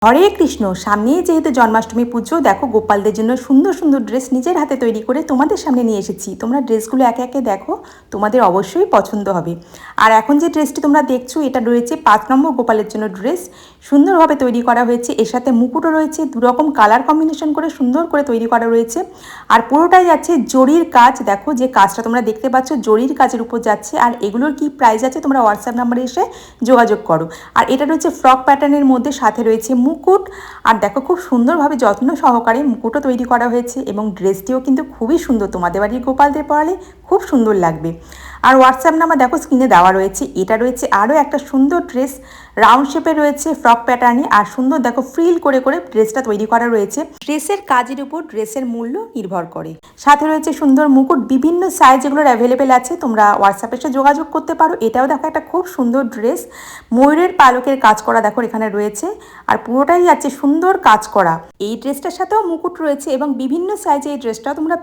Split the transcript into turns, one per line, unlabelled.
হরে কৃষ্ণ। সামনেই যেহেতু জন্মাষ্টমী পুজো, দেখো গোপালদের জন্য সুন্দর সুন্দর ড্রেস নিজের হাতে তৈরি করে তোমাদের সামনে নিয়ে এসেছি। তোমরা ড্রেসগুলো একে একে দেখো, তোমাদের অবশ্যই পছন্দ হবে। আর এখন যে ড্রেসটি তোমরা দেখছো, এটা রয়েছে 5 নম্বর গোপালের জন্য ড্রেস। সুন্দরভাবে তৈরি করা হয়েছে, এর সাথে মুকুটও রয়েছে, দুরকম কালার কম্বিনেশন করে সুন্দর করে তৈরি করা রয়েছে। আর পুরোটাই যাচ্ছে জরির কাজ। দেখো যে কাজটা তোমরা দেখতে পাচ্ছ জরির কাজের উপর যাচ্ছে। আর এগুলোর কি প্রাইস আছে তোমরা হোয়াটসঅ্যাপ নাম্বারে এসে যোগাযোগ করো। আর এটা রয়েছে ফ্রক প্যাটার্নের মধ্যে, সাথে রয়েছে মুকুট। আর দেখো খুব সুন্দরভাবে যত্ন সহকারে মুকুটও তৈরি করা হয়েছে এবং ড্রেসটিও কিন্তু খুবই সুন্দর, তোমাদের বাড়ির গোপালদের পরালে খুব সুন্দর লাগবে। আর হোয়াটসঅ্যাপ নাম্বার দেখো স্ক্রিনে দেওয়া রয়েছে। এটা রয়েছে আরও একটা সুন্দর ড্রেস, রাউন্ড শেপে রয়েছে, ফ্রক প্যাটার্নে। আর সুন্দর দেখো ফ্রিল করে করে ড্রেসটা তৈরি করা রয়েছে। ড্রেসের কাজের উপর ড্রেসের মূল্য নির্ভর করে। সাথে রয়েছে সুন্দর মুকুট, বিভিন্ন সাইজ এগুলোর অ্যাভেলেবেল আছে, তোমরা হোয়াটসঅ্যাপে এসে যোগাযোগ করতে পারো। এটাও দেখো একটা খুব সুন্দর ড্রেস, ময়ূরের পালকের কাজ করা দেখো এখানে রয়েছে। আর পুরোটাই যাচ্ছে সুন্দর কাজ করা। এই ড্রেসটার সাথেও মুকুট রয়েছে এবং বিভিন্ন সাইজে এই ড্রেসটাও তোমরা